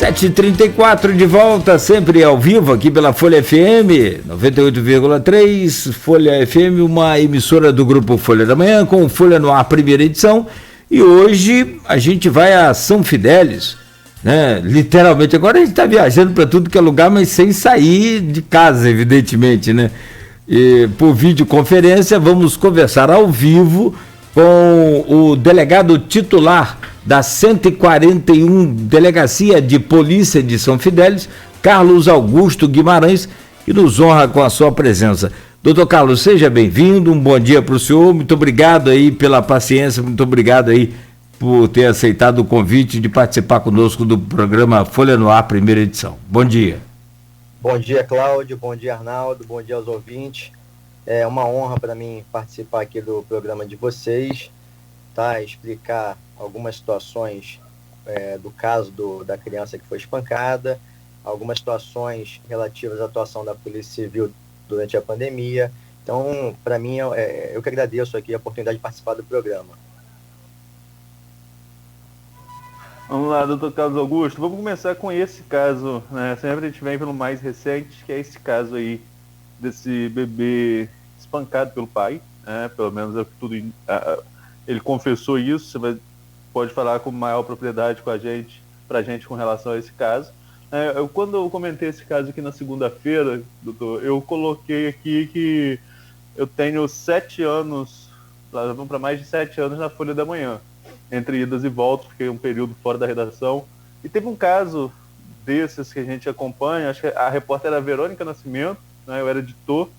7h34 de volta, sempre ao vivo aqui pela Folha FM 98,3, Folha FM, uma emissora do grupo Folha da Manhã, com Folha no Ar, primeira edição. E hoje a gente vai a São Fidélis, né? Literalmente, agora a gente está viajando para tudo que é lugar, mas sem sair de casa, evidentemente, né? E por videoconferência vamos conversar ao vivo com o delegado titular da 141 Delegacia de Polícia de São Fidélis, Carlos Augusto Guimarães, que nos honra com a sua presença. Doutor Carlos, seja bem-vindo, um bom dia para o senhor, muito obrigado aí pela paciência, muito obrigado aí por ter aceitado o convite de participar conosco do programa Folha no Ar, primeira edição. Bom dia. Bom dia, Cláudio, bom dia, Arnaldo, bom dia aos ouvintes. É uma honra para mim participar aqui do programa de vocês, tá? Explicar algumas situações do caso da criança que foi espancada, algumas situações relativas à atuação da Polícia Civil durante a pandemia. Então, para mim, eu que agradeço aqui a oportunidade de participar do programa. Vamos lá, doutor Carlos Augusto, vamos começar com esse caso, né? Sempre a gente vem pelo mais recente, que é esse caso aí, desse bebê espancado pelo pai, né? Pelo menos é tudo, ele confessou isso, você pode falar com maior propriedade pra gente com relação a esse caso. Quando eu comentei esse caso aqui na segunda-feira, doutor, eu coloquei aqui que eu tenho 7 anos, lá vamos para mais de 7 anos na Folha da Manhã, entre idas e voltas, fiquei um período fora da redação, e teve um caso desses que a gente acompanha, acho que a repórter era a Verônica Nascimento, né, eu era editor,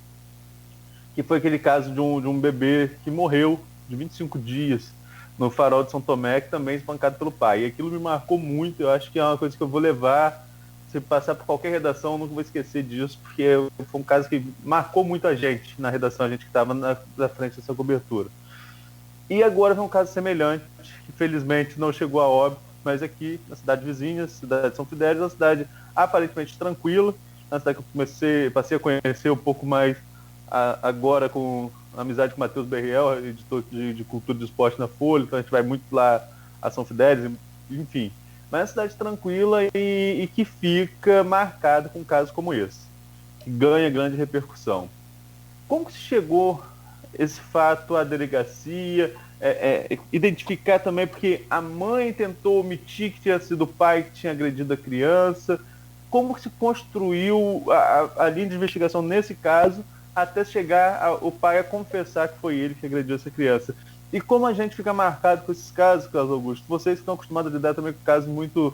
que foi aquele caso de um bebê que morreu de 25 dias no Farol de São Tomé, que também espancado pelo pai. E aquilo me marcou muito, eu acho que é uma coisa que eu vou levar, se passar por qualquer redação, eu nunca vou esquecer disso, porque foi um caso que marcou muito a gente na redação, a gente que estava na frente dessa cobertura. E agora é um caso semelhante, que felizmente não chegou a óbito, mas aqui na cidade vizinha, cidade de São Fidélis, uma cidade aparentemente tranquila, uma cidade que eu passei a conhecer um pouco mais agora com a amizade com o Matheus Berriel, editor de Cultura e de Esporte na Folha, então a gente vai muito lá a São Fidélis, enfim. Mas é uma cidade tranquila e que fica marcada com casos como esse, que ganha grande repercussão. Como que se chegou esse fato à delegacia, identificar também, porque a mãe tentou omitir que tinha sido o pai que tinha agredido a criança, como que se construiu a linha de investigação nesse caso, até chegar o pai a confessar que foi ele que agrediu essa criança. E como a gente fica marcado com esses casos, Carlos Augusto, vocês que estão acostumados a lidar também com casos muito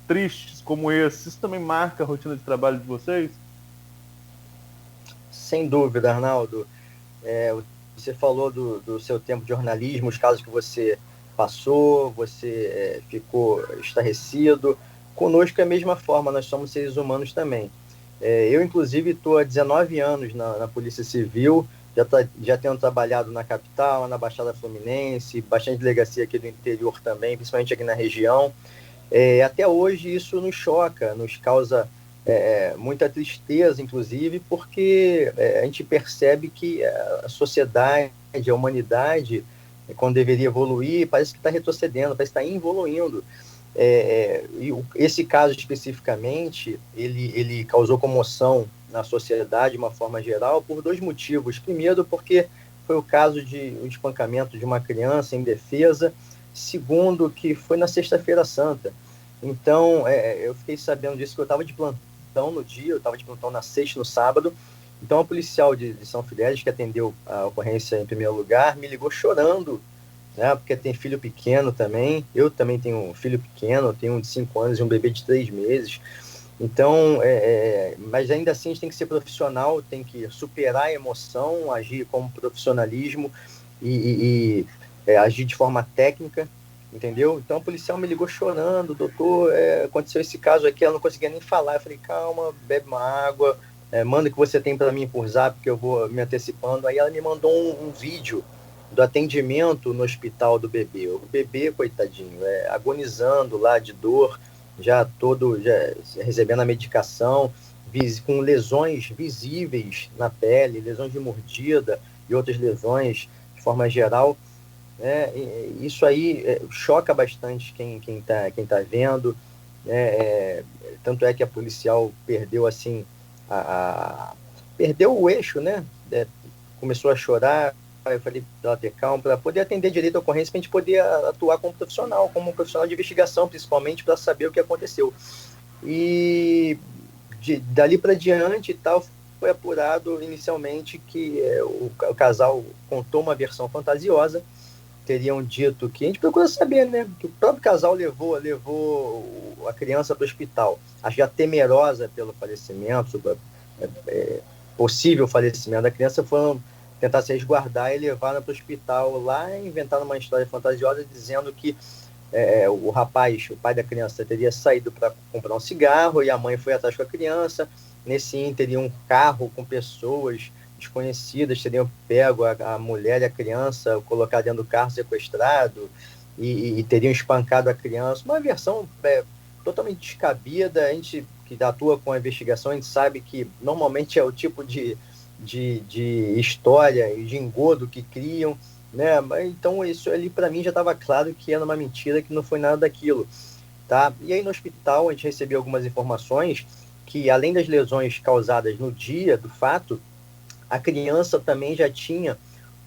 tristes como esse, isso também marca a rotina de trabalho de vocês? Sem dúvida, Arnaldo. Você falou do seu tempo de jornalismo, os casos que você passou, você ficou estarrecido. Conosco é a mesma forma, nós somos seres humanos também. Eu, inclusive, estou há 19 anos na Polícia Civil, já tenho trabalhado na capital, na Baixada Fluminense, bastante delegacia aqui do interior também, principalmente aqui na região. Até hoje isso nos choca, nos causa muita tristeza, inclusive, porque a gente percebe que a sociedade, a humanidade, quando deveria evoluir, parece que está retrocedendo, parece que está involuindo. E esse caso especificamente, ele causou comoção na sociedade de uma forma geral por 2 motivos. Primeiro, porque foi o caso de um espancamento de uma criança indefesa. Segundo, que foi na Sexta-feira Santa. Então, eu fiquei sabendo disso, que eu estava de plantão no dia, eu estava de plantão na sexta, no sábado. Então, a policial de São Fidélis, que atendeu a ocorrência em primeiro lugar, me ligou chorando, né, porque tem filho pequeno também. Eu também tenho um filho pequeno, eu tenho um de 5 anos e um bebê de 3 meses. Então, mas ainda assim a gente tem que ser profissional, tem que superar a emoção, agir com profissionalismo e agir de forma técnica, entendeu? Então, o policial me ligou chorando: doutor, aconteceu esse caso aqui, ela não conseguia nem falar. Eu falei: calma, bebe uma água, manda o que você tem para mim por zap, que eu vou me antecipando. Aí ela me mandou um vídeo do atendimento no hospital do bebê. O bebê, coitadinho, agonizando lá de dor, já recebendo a medicação, com lesões visíveis na pele, lesões de mordida e outras lesões de forma geral. Isso aí choca bastante quem tá vendo. Tanto é que a policial perdeu assim perdeu o eixo, né? Começou a chorar. Eu falei para ela ter calma, para poder atender direito a ocorrência, para a gente poder atuar como um profissional de investigação, principalmente para saber o que aconteceu. E dali para diante e tal, foi apurado inicialmente que o casal contou uma versão fantasiosa. Teriam dito que a gente procura saber, né? Que o próprio casal levou a criança para o hospital, acho já temerosa pelo falecimento, possível falecimento da criança, foram tentar se resguardar e levaram para o hospital lá, inventando uma história fantasiosa, dizendo que o rapaz, o pai da criança, teria saído para comprar um cigarro e a mãe foi atrás com a criança. Nesse ínter, um carro com pessoas desconhecidas teriam pego a mulher e a criança, colocado dentro do carro sequestrado e teriam espancado a criança. Uma versão totalmente descabida. A gente que atua com a investigação, a gente sabe que normalmente é o tipo de história e de engodo que criam, né? Então isso ali para mim já estava claro que era uma mentira, que não foi nada daquilo, tá? E aí no hospital a gente recebeu algumas informações que, além das lesões causadas no dia do fato, a criança também já tinha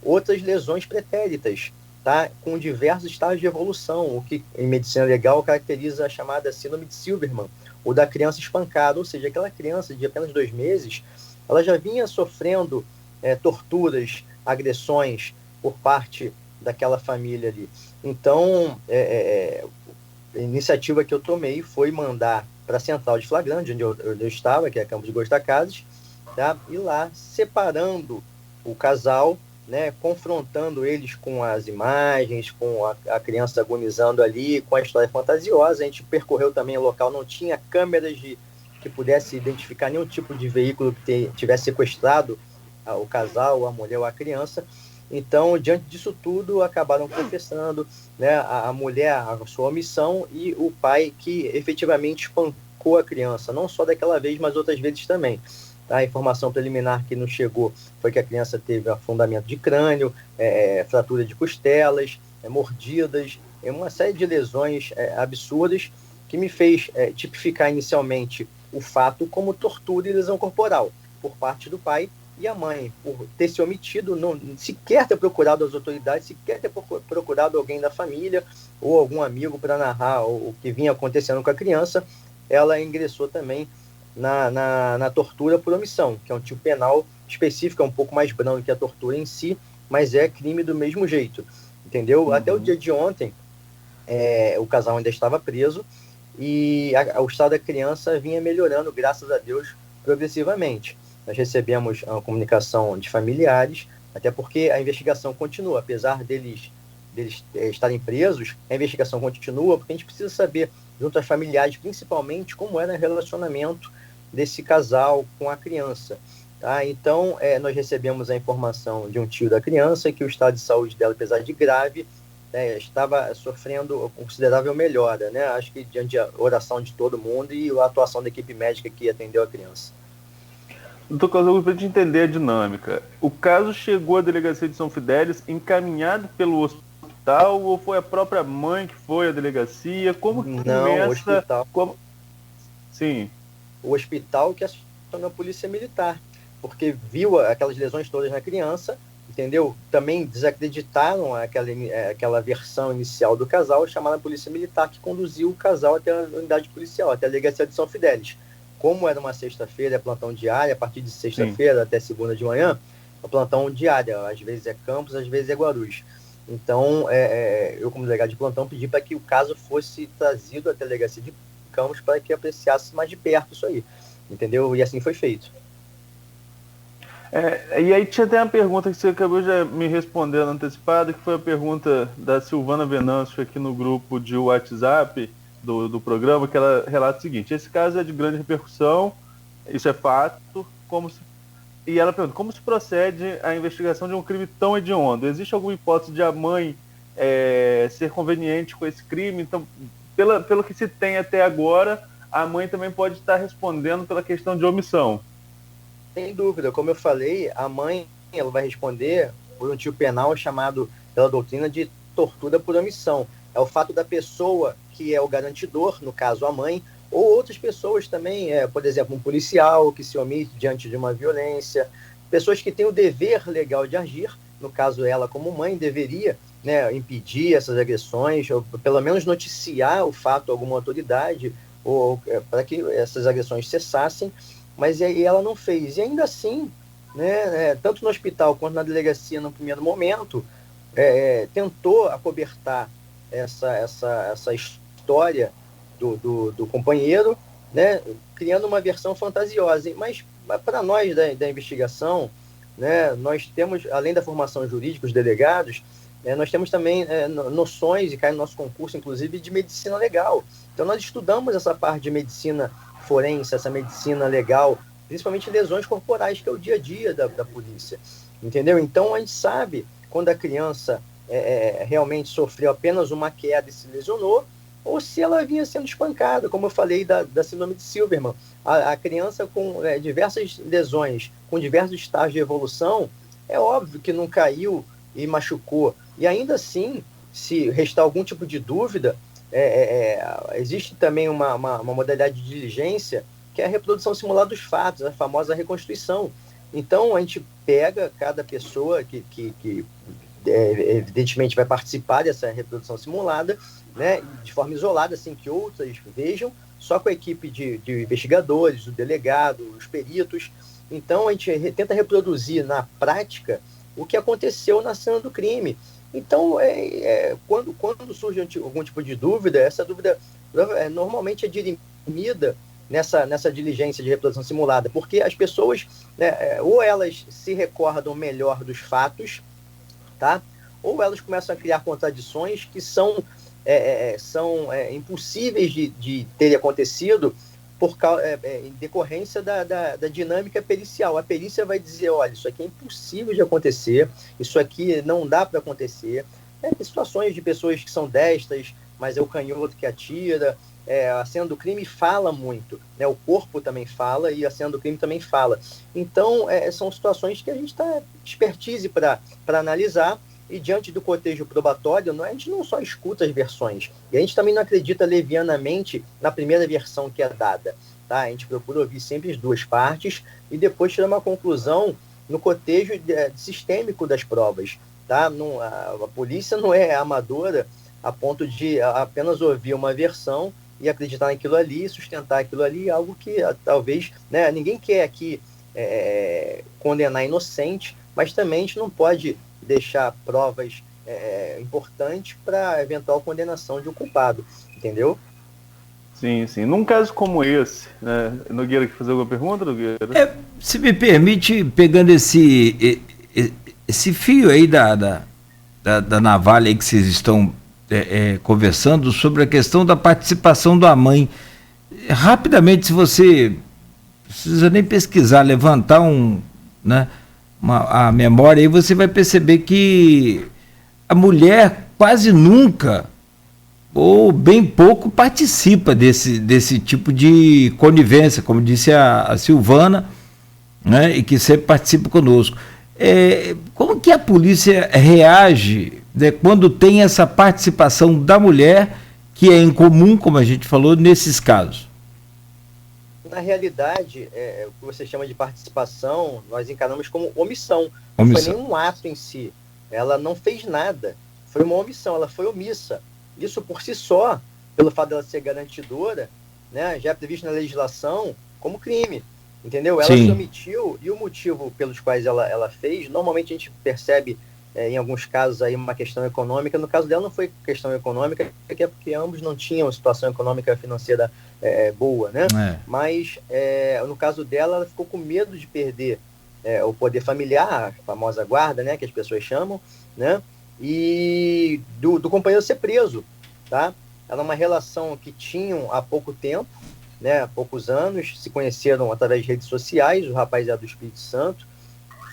outras lesões pretéritas, tá? Com diversos estágios de evolução, o que em medicina legal caracteriza a chamada síndrome de Silverman, ou da criança espancada, ou seja, aquela criança de apenas 2 meses, ela já vinha sofrendo torturas, agressões por parte daquela família ali. Então, a iniciativa que eu tomei foi mandar para a central de flagrante, onde eu estava, que é Campos de Goytacazes, tá? E lá, separando o casal, né, confrontando eles com as imagens, com a criança agonizando ali, com a história fantasiosa. A gente percorreu também o local, não tinha câmeras que pudesse identificar nenhum tipo de veículo que tivesse sequestrado o casal, a mulher ou a criança. Então, diante disso tudo, acabaram confessando, né, a mulher a sua omissão e o pai que efetivamente espancou a criança, não só daquela vez, mas outras vezes também. A informação preliminar que nos chegou foi que a criança teve afundamento de crânio, fratura de costelas, mordidas, uma série de lesões absurdas, que me fez tipificar inicialmente o fato como tortura e lesão corporal por parte do pai, e a mãe, por ter se omitido, não sequer ter procurado as autoridades, sequer ter procurado alguém da família ou algum amigo para narrar o que vinha acontecendo com a criança, ela ingressou também na tortura por omissão, que é um tipo penal específico, é um pouco mais brando que a tortura em si, mas é crime do mesmo jeito, entendeu? Uhum. Até o dia de ontem, o casal ainda estava preso e o estado da criança vinha melhorando, graças a Deus, progressivamente. Nós recebemos a comunicação de familiares, até porque a investigação continua, apesar deles estarem presos, a investigação continua, porque a gente precisa saber, junto aos familiares, principalmente, como era o relacionamento desse casal com a criança. Tá? Então, nós recebemos a informação de um tio da criança que o estado de saúde dela, apesar de grave, estava sofrendo considerável melhora, né? Acho que diante da oração de todo mundo e a atuação da equipe médica que atendeu a criança. Doutor Casogo, para a gente entender a dinâmica, o caso chegou à delegacia de São Fidélis encaminhado pelo hospital ou foi a própria mãe que foi à delegacia? Como que começa? O hospital. Sim. O hospital que acionou a polícia militar, porque viu aquelas lesões todas na criança, entendeu? Também desacreditaram aquela versão inicial do casal, chamaram a polícia militar, que conduziu o casal até a unidade policial, até a delegacia de São Fidélis. Como era uma sexta-feira, é plantão diário, a partir de sexta-feira até segunda de manhã, é plantão diário, às vezes é Campos, às vezes é Guarulhos. Então, eu como delegado de plantão pedi para que o caso fosse trazido à delegacia de Campos para que apreciasse mais de perto isso aí, entendeu? E assim foi feito. E aí tinha até uma pergunta que você acabou de me responder antecipada, que foi a pergunta da Silvana Venâncio aqui no grupo de WhatsApp do programa, que ela relata o seguinte: esse caso é de grande repercussão, isso é fato, e ela pergunta, como se procede a investigação de um crime tão hediondo? Existe alguma hipótese de a mãe ser conveniente com esse crime? Então, pelo que se tem até agora, a mãe também pode estar respondendo pela questão de omissão. Sem dúvida, como eu falei, a mãe ela vai responder por um tipo penal chamado, pela doutrina, de tortura por omissão. É o fato da pessoa que é o garantidor, no caso a mãe, ou outras pessoas também, por exemplo, um policial que se omite diante de uma violência, pessoas que têm o dever legal de agir, no caso ela como mãe deveria, né, impedir essas agressões, ou pelo menos noticiar o fato a alguma autoridade, ou para que essas agressões cessassem, mas aí ela não fez. E ainda assim, né, tanto no hospital quanto na delegacia no primeiro momento, tentou acobertar essa história do companheiro, né, criando uma versão fantasiosa. Mas para nós da investigação, né, nós temos, além da formação jurídica, os delegados, nós temos também noções, e cai no nosso concurso, inclusive, de medicina legal. Então, nós estudamos essa parte de medicina forense, essa medicina legal, principalmente lesões corporais, que é o dia a dia da polícia. Entendeu? Então, a gente sabe quando a criança realmente sofreu apenas uma queda e se lesionou, ou se ela vinha sendo espancada, como eu falei da síndrome de Silverman. A criança com diversas lesões, com diversos estágios de evolução, é óbvio que não caiu e machucou. E ainda assim, se restar algum tipo de dúvida, existe também uma modalidade de diligência, que é a reprodução simulada dos fatos, a famosa reconstituição. Então, a gente pega cada pessoa que evidentemente vai participar dessa reprodução simulada, né, de forma isolada, assim que outras vejam, só com a equipe de investigadores, o delegado, os peritos. Então, a gente tenta reproduzir na prática o que aconteceu na cena do crime. Então, quando surge algum tipo de dúvida, essa dúvida normalmente é dirimida nessa diligência de reprodução simulada, porque as pessoas, né, ou elas se recordam melhor dos fatos, tá? Ou elas começam a criar contradições que são impossíveis de terem acontecido em decorrência da dinâmica pericial. A perícia vai dizer, olha, isso aqui é impossível de acontecer, isso aqui não dá para acontecer. Tem situações de pessoas que são destras, mas é o canhoto que atira. A cena do crime fala muito, né? O corpo também fala e a cena do crime também fala. Então, são situações que a gente está expertise para analisar, e diante do cotejo probatório, a gente não só escuta as versões, e a gente também não acredita levianamente na primeira versão que é dada. Tá? A gente procura ouvir sempre as duas partes e depois tirar uma conclusão no cotejo sistêmico das provas. Tá? A polícia não é amadora a ponto de apenas ouvir uma versão e acreditar naquilo ali, sustentar aquilo ali, algo que talvez, né, ninguém quer aqui condenar inocente, mas também a gente não pode deixar provas importantes para eventual condenação de um culpado, entendeu? Sim, sim. Num caso como esse, né, Nogueira, quer fazer alguma pergunta, Nogueira? Se me permite, pegando esse fio aí da navalha aí que vocês estão conversando sobre a questão da participação da mãe. Rapidamente, se você não precisa nem pesquisar, levantar a memória, aí você vai perceber que a mulher quase nunca, ou bem pouco, participa desse tipo de conivência, como disse a Silvana, né, e que sempre participa conosco. Como que a polícia reage, né, quando tem essa participação da mulher, que é incomum, como a gente falou, nesses casos? Na realidade, o que você chama de participação, nós encaramos como omissão. Não foi nenhum ato em si. Ela não fez nada. Foi uma omissão, ela foi omissa. Isso por si só, pelo fato dela ser garantidora, né, já é previsto na legislação como crime. Entendeu? Ela se omitiu, e o motivo pelos quais ela fez, normalmente a gente percebe em alguns casos aí uma questão econômica. No caso dela não foi questão econômica, porque ambos não tinham situação econômica financeira boa, né? Mas no caso dela, ela ficou com medo de perder o poder familiar, a famosa guarda, né, que as pessoas chamam, né? E do companheiro ser preso, tá? Era uma relação que tinham há pouco tempo, né, há poucos anos, se conheceram através de redes sociais. O rapaz é do Espírito Santo,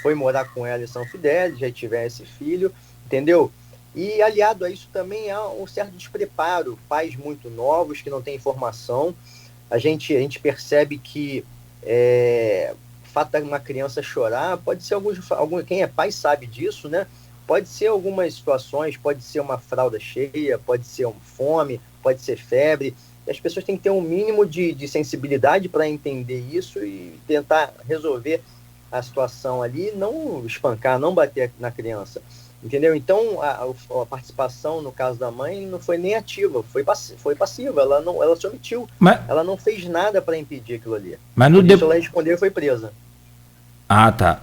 foi morar com ela em São Fidélis, já tiver esse filho, entendeu? E aliado a isso também há um certo despreparo, pais muito novos que não têm informação. A gente percebe que o fato de uma criança chorar pode ser quem é pai sabe disso, né? Pode ser algumas situações, pode ser uma fralda cheia, pode ser fome, pode ser febre. E as pessoas têm que ter um mínimo de sensibilidade para entender isso e tentar resolver a situação ali, não espancar, não bater na criança. Entendeu? Então, a participação, no caso da mãe, não foi nem ativa, foi passiva. Ela se omitiu. Mas, Ela não fez nada para impedir aquilo ali. mas Por isso ela respondeu e foi presa. Ah, tá.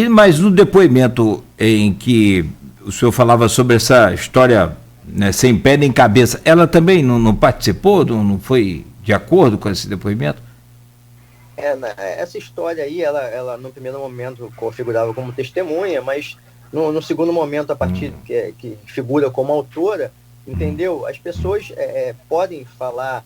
Mas no depoimento em que o senhor falava sobre essa história, né, sem pé nem cabeça, ela também não participou, não foi de acordo com esse depoimento? Essa história aí, ela no primeiro momento configurava como testemunha, mas no segundo momento, a partir que figura como autora, entendeu? As pessoas podem falar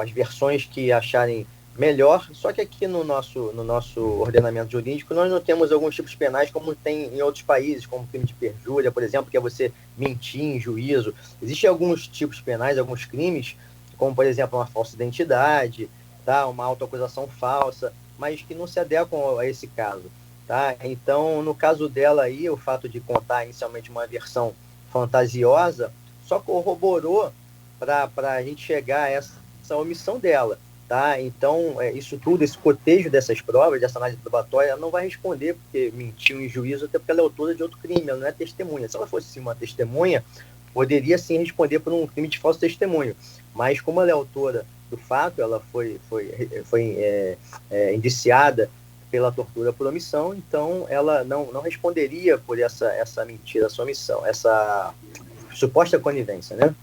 as versões que acharem melhor, só que aqui no nosso ordenamento jurídico nós não temos alguns tipos penais como tem em outros países, como crime de perjúria, por exemplo, que é você mentir em juízo. Existem alguns tipos penais, alguns crimes, como por exemplo uma falsa identidade, tá? Uma autoacusação falsa, mas que não se adequam a esse caso. Tá? Então, no caso dela aí, o fato de contar inicialmente uma versão fantasiosa só corroborou para a gente chegar a essa omissão dela. Tá? Então, isso tudo, esse cotejo dessas provas, dessa análise probatória, ela não vai responder porque mentiu em juízo, até porque ela é autora de outro crime, ela não é testemunha. Se ela fosse sim, uma testemunha, poderia sim responder por um crime de falso testemunho. Mas como ela é autora do fato, ela foi indiciada pela tortura por omissão, então ela não responderia por essa mentira, essa omissão, essa suposta conivência, né?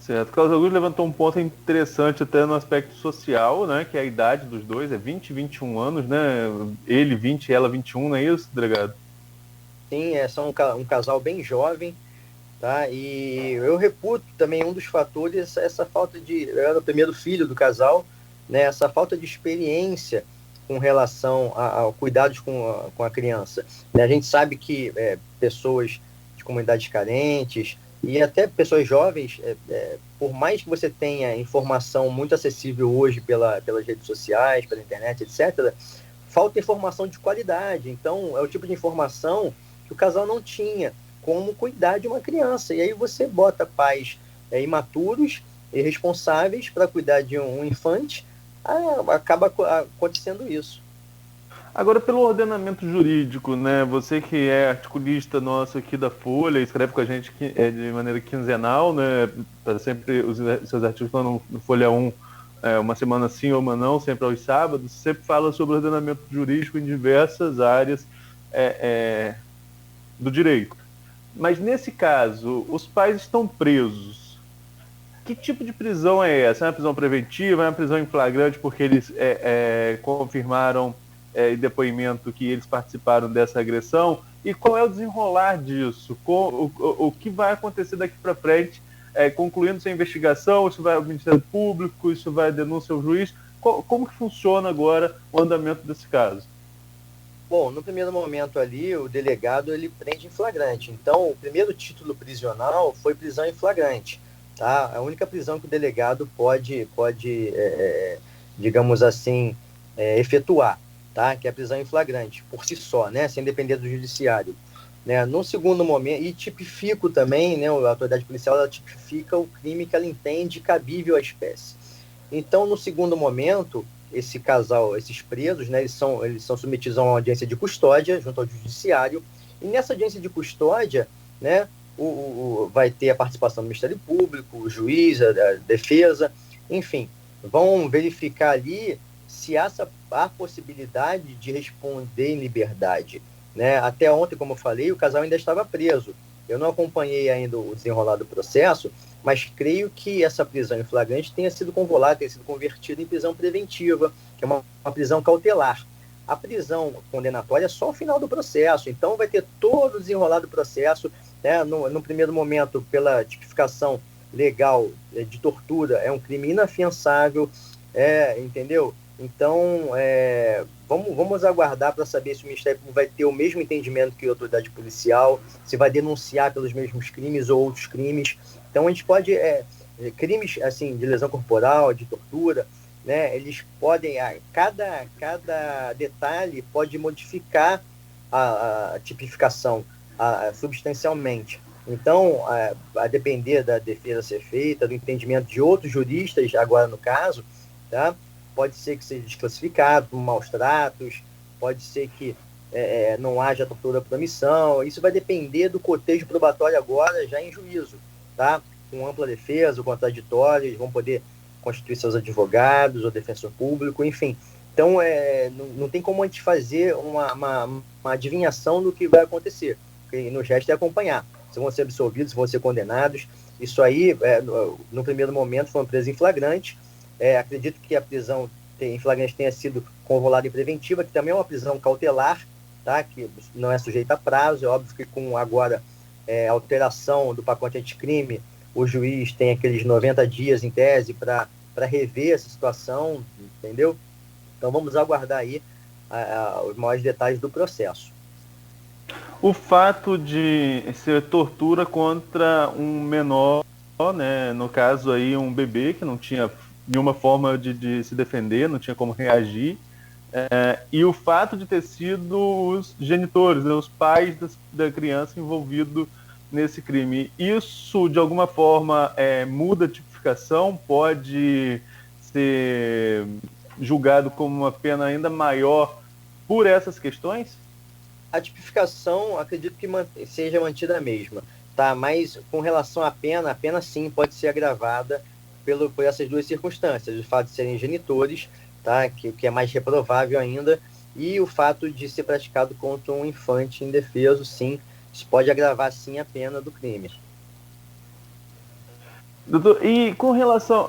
Certo. Carlos Augusto levantou um ponto interessante até no aspecto social, né? Que é a idade dos dois, é 20 e 21 anos, né? Ele 20 e ela 21, não é isso, delegado? Sim, são um casal bem jovem, tá? E eu reputo também um dos fatores, essa falta eu era o primeiro filho do casal, né? Essa falta de experiência com relação a cuidados com a criança. A gente sabe que pessoas de comunidades carentes e até pessoas jovens, por mais que você tenha informação muito acessível hoje pelas redes sociais, pela internet, etc., falta informação de qualidade. Então, é o tipo de informação que o casal não tinha como cuidar de uma criança. E aí você bota pais imaturos e irresponsáveis para cuidar de um infante, acaba acontecendo isso. Agora, pelo ordenamento jurídico, né? Você que é articulista nosso aqui da Folha, escreve com a gente de maneira quinzenal, né? Tá sempre os seus artigos estão no Folha 1, uma semana sim ou uma não, sempre aos sábados. Sempre fala sobre ordenamento jurídico em diversas áreas do direito. Mas nesse caso, os pais estão presos. Que tipo de prisão é essa? É uma prisão preventiva? É uma prisão em flagrante porque eles confirmaram em depoimento que eles participaram dessa agressão? E qual é o desenrolar disso? O que vai acontecer daqui para frente? Concluindo essa investigação, isso vai ao Ministério Público, isso vai à denúncia ao juiz? Como que funciona agora o andamento desse caso? Bom, no primeiro momento ali, o delegado ele prende em flagrante. Então, o primeiro título prisional foi prisão em flagrante. Tá? A única prisão que o delegado pode digamos assim, efetuar, tá? Que é a prisão em flagrante, por si só, né? Sem depender do judiciário. Né? No segundo momento, e tipifico também, né? A autoridade policial ela tipifica o crime que ela entende cabível à espécie. Então, no segundo momento, esse casal, esses presos, né? Eles são submetidos a uma audiência de custódia junto ao judiciário, e nessa audiência de custódia, né? Vai ter a participação do Ministério Público, o juiz, a defesa, enfim, vão verificar ali se há possibilidade de responder em liberdade. Né? Até ontem, como eu falei, o casal ainda estava preso. Eu não acompanhei ainda o desenrolar do processo, mas creio que essa prisão em flagrante tenha sido convertida em prisão preventiva, que é uma prisão cautelar. A prisão condenatória é só o final do processo, então vai ter todo o desenrolar do processo, né? No primeiro momento, pela tipificação legal de tortura, é um crime inafiançável, entendeu? Então, vamos aguardar para saber se o Ministério Público vai ter o mesmo entendimento que a autoridade policial, se vai denunciar pelos mesmos crimes ou outros crimes. Então, a gente pode, crimes assim, de lesão corporal, de tortura, né, eles podem, cada detalhe pode modificar a tipificação substancialmente. Então, a depender da defesa ser feita, do entendimento de outros juristas, agora no caso, tá? Pode ser que seja desclassificado por maus tratos, pode ser que não haja tortura por omissão. Isso vai depender do cotejo probatório agora, já em juízo, tá? Com ampla defesa, o contraditório, eles vão poder constituir seus advogados, o defensor público, enfim. Então, não tem como a gente fazer uma adivinhação do que vai acontecer. O que nos resta é acompanhar. Se vão ser absolvidos, se vão ser condenados. Isso aí, no primeiro momento, foi uma presa em flagrante. Acredito que a prisão em flagrante tenha sido com volada em preventiva, que também é uma prisão cautelar, tá? Que não é sujeita a prazo. É óbvio que com agora alteração do pacote anticrime, o juiz tem aqueles 90 dias, em tese, para rever essa situação, entendeu? Então vamos aguardar aí os maiores detalhes do processo. O fato de ser tortura contra um menor, né, no caso aí um bebê que não tinha nenhuma forma de se defender, não tinha como reagir, e o fato de ter sido os genitores, né, os pais da criança envolvido nesse crime, isso de alguma forma muda a tipificação, pode ser julgado como uma pena ainda maior por essas questões? A tipificação, acredito que seja mantida a mesma, tá? Mas com relação à pena, a pena sim pode ser agravada por essas duas circunstâncias, o fato de serem genitores, tá? Que é mais reprovável ainda, e o fato de ser praticado contra um infante indefeso, sim, isso pode agravar sim a pena do crime. Doutor, e com relação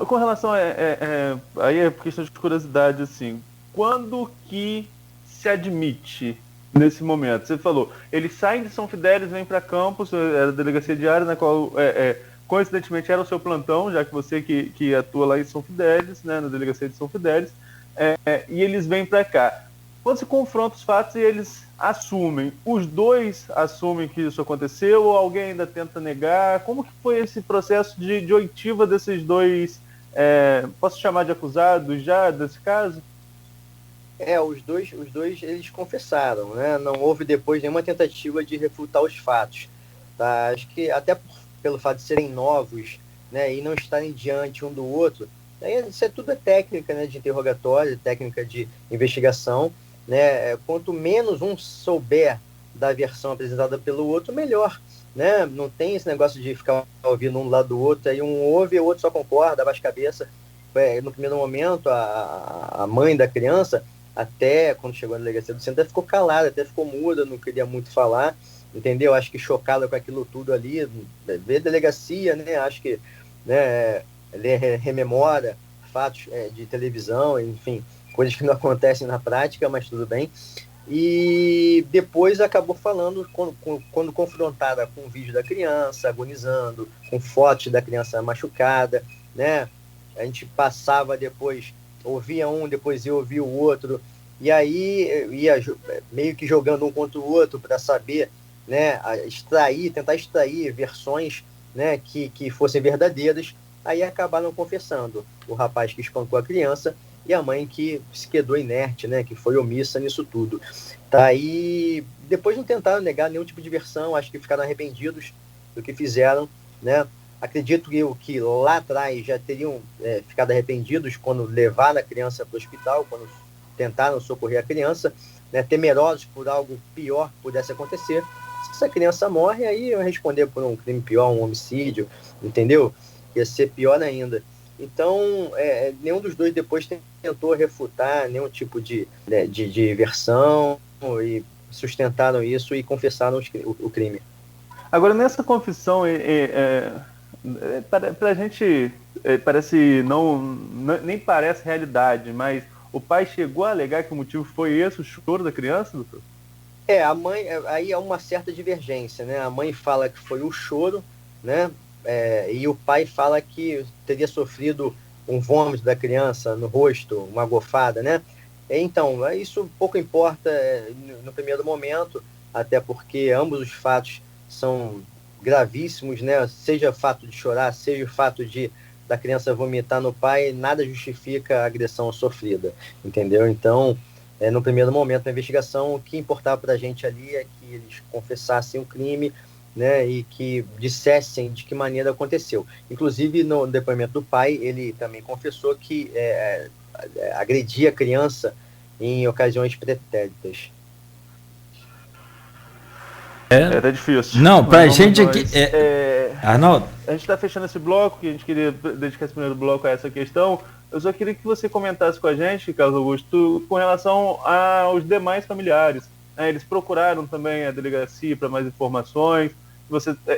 aí é questão de curiosidade, assim, quando que se admite nesse momento? Você falou, eles saem de São Fidélis, vêm para Campos, era a delegacia diária, na qual coincidentemente era o seu plantão, já que você que atua lá em São Fidélis, né, na delegacia de São Fidélis, e eles vêm para cá. Quando se confronta os fatos e eles assumem, os dois assumem que isso aconteceu ou alguém ainda tenta negar? Como que foi esse processo de oitiva desses dois, posso chamar de acusados já desse caso? Os dois eles confessaram, né? Não houve depois nenhuma tentativa de refutar os fatos. Tá? Acho que até pelo fato de serem novos, né, e não estarem diante um do outro, isso tudo é técnica, né, de interrogatório, técnica de investigação, né? Quanto menos um souber da versão apresentada pelo outro, melhor. Né? Não tem esse negócio de ficar ouvindo um do lado do outro, aí um ouve e o outro só concorda, abaixa a cabeça. No primeiro momento, a mãe da criança, até quando chegou na delegacia do centro, até ficou calada, até ficou muda, não queria muito falar, entendeu? Acho que chocada com aquilo tudo ali, vê a delegacia, né? Acho que, né, ele rememora fatos de televisão, enfim, coisas que não acontecem na prática, mas tudo bem. E depois acabou falando, quando confrontada com o vídeo da criança agonizando, com fotos da criança machucada, né? A gente passava depois, ouvia um, depois ia ouvir o outro, e aí ia meio que jogando um contra o outro para saber, né, tentar extrair versões, né, que fossem verdadeiras. Aí acabaram confessando o rapaz que espancou a criança e a mãe que se quedou inerte, né, que foi omissa nisso tudo. Tá, e depois não tentaram negar nenhum tipo de versão, acho que ficaram arrependidos do que fizeram, né? Acredito que lá atrás já teriam ficado arrependidos quando levaram a criança para o hospital, quando tentaram socorrer a criança, né, temerosos por algo pior que pudesse acontecer. Se essa criança morre, aí eu responder por um crime pior, um homicídio, entendeu? Ia ser pior ainda. Então, nenhum dos dois depois tentou refutar nenhum tipo de versão e sustentaram isso e confessaram o crime. Agora, nessa confissão, pra gente, parece nem parece realidade, mas o pai chegou a alegar que o motivo foi esse, o choro da criança, doutor? A mãe, aí há uma certa divergência, né? A mãe fala que foi o choro, né? E o pai fala que teria sofrido um vômito da criança no rosto, uma gofada, né? Então, isso pouco importa no primeiro momento, até porque ambos os fatos são gravíssimos, né? Seja o fato de chorar, seja o fato da criança vomitar no pai, nada justifica a agressão sofrida, entendeu? Então, no primeiro momento da investigação, o que importava para a gente ali é que eles confessassem o crime né, e que dissessem de que maneira aconteceu. Inclusive, no depoimento do pai, ele também confessou que agredia a criança em ocasiões pretéritas. Tá difícil. Não, pra gente aqui... Arnaldo? A gente está fechando esse bloco, que a gente queria dedicar esse primeiro bloco a essa questão. Eu só queria que você comentasse com a gente, Carlos Augusto, com relação aos demais familiares. Eles procuraram também a delegacia para mais informações.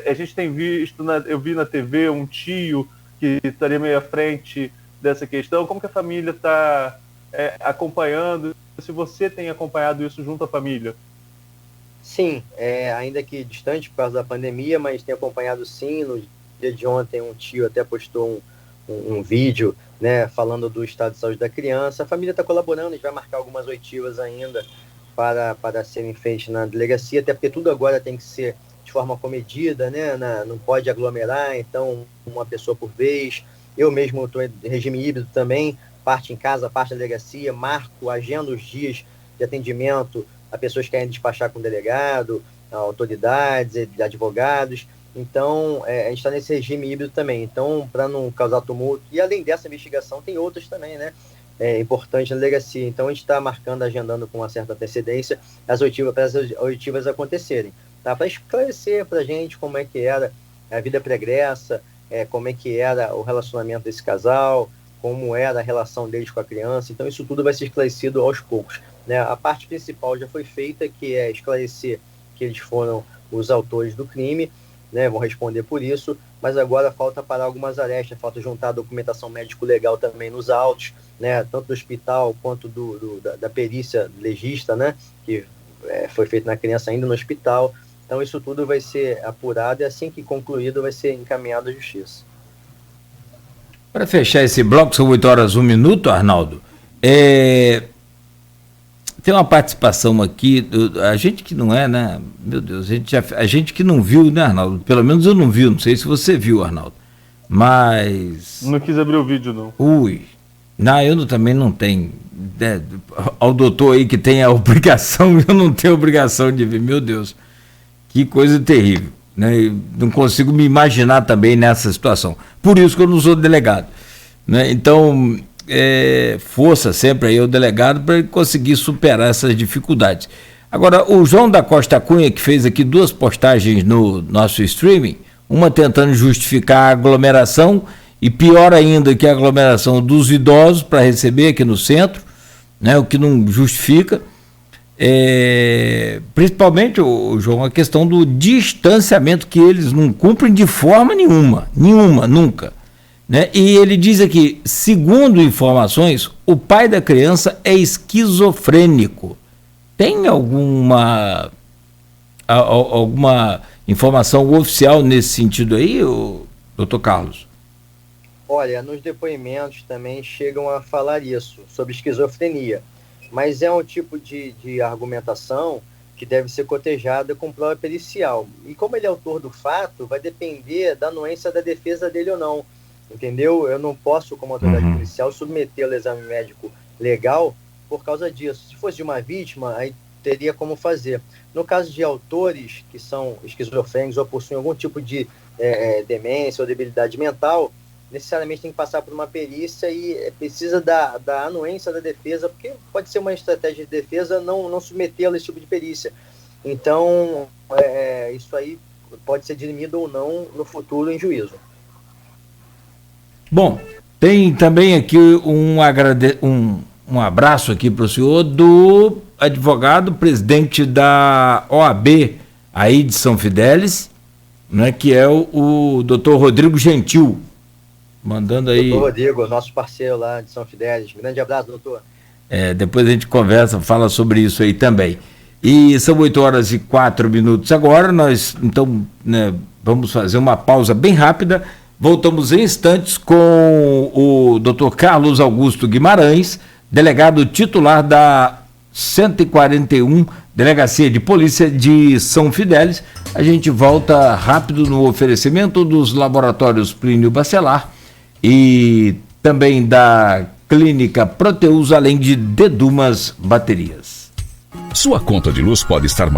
A gente tem visto, eu vi na TV um tio que estaria meio à frente dessa questão. Como que a família está acompanhando? Se você tem acompanhado isso junto à família? Sim, ainda que distante por causa da pandemia, mas tem acompanhado sim. No dia de ontem um tio até postou um vídeo, né, falando do estado de saúde da criança. A família está colaborando, a gente vai marcar algumas oitivas ainda para serem feitas na delegacia, até porque tudo agora tem que ser de forma comedida, né, não pode aglomerar, então uma pessoa por vez. Eu mesmo estou em regime híbrido também, parte em casa, parte na delegacia, marco, agendo os dias de atendimento a pessoas que querem despachar com o delegado, a autoridades, advogados. Então, a gente está nesse regime híbrido também. Então, para não causar tumulto, e além dessa investigação, tem outras também, né? Importante na delegacia. Então, a gente está marcando, agendando com uma certa antecedência as oitivas acontecerem. Tá? Para esclarecer para a gente como é que era a vida pregressa, como é que era o relacionamento desse casal, como era a relação deles com a criança. Então, isso tudo vai ser esclarecido aos poucos. Né? A parte principal já foi feita, que é esclarecer que eles foram os autores do crime, né? Vão responder por isso, mas agora falta parar algumas arestas, falta juntar a documentação médico-legal também nos autos, né? Tanto do hospital quanto da perícia legista, né? Que foi feita na criança ainda no hospital. Então isso tudo vai ser apurado e assim que concluído vai ser encaminhado à justiça. Para fechar esse bloco, são 8h01, Arnaldo. Tem uma participação aqui, a gente que não é, né? Meu Deus, a gente que não viu, né, Arnaldo? Pelo menos eu não vi, não sei se você viu, Arnaldo. Mas... Não quis abrir o vídeo, não. Não, eu também não tenho. Né? Ao doutor aí que tem a obrigação, eu não tenho a obrigação de ver. Meu Deus, que coisa terrível. Né? Não consigo me imaginar também nessa situação. Por isso que eu não sou delegado. Né? Então... força sempre aí ao delegado para ele conseguir superar essas dificuldades. Agora, o João da Costa Cunha, que fez aqui 2 postagens no nosso streaming, uma tentando justificar a aglomeração, e pior ainda que a aglomeração dos idosos para receber aqui no centro, né, o que não justifica, principalmente, João, a questão do distanciamento que eles não cumprem de forma nenhuma, nunca. Né? E ele diz aqui, segundo informações, o pai da criança é esquizofrênico. Tem alguma informação oficial nesse sentido aí, doutor Carlos? Olha, nos depoimentos também chegam a falar isso, sobre esquizofrenia. Mas é um tipo de argumentação que deve ser cotejada com prova pericial. E como ele é autor do fato, vai depender da anuência da defesa dele ou não. Entendeu? Eu não posso, como autoridade policial, submetê-lo ao exame médico legal por causa disso. Se fosse de uma vítima, aí teria como fazer. No caso de autores que são esquizofrênicos ou possuem algum tipo de demência ou debilidade mental, necessariamente tem que passar por uma perícia e precisa da anuência da defesa, porque pode ser uma estratégia de defesa não submetê-lo a esse tipo de perícia. Então, isso aí pode ser dirimido ou não no futuro em juízo. Bom, tem também aqui um abraço aqui para o senhor do advogado, presidente da OAB aí de São Fidélis, né, que é o doutor Rodrigo Gentil, mandando aí... Doutor Rodrigo, nosso parceiro lá de São Fidélis. Grande abraço, doutor. Depois a gente conversa, fala sobre isso aí também. E são 8h04 agora, nós então, né, vamos fazer uma pausa bem rápida. Voltamos em instantes com o Dr. Carlos Augusto Guimarães, delegado titular da 141 Delegacia de Polícia de São Fidélis. A gente volta rápido no oferecimento dos laboratórios Plínio Bacelar e também da Clínica Proteus, além de Dedumas Baterias. Sua conta de luz pode estar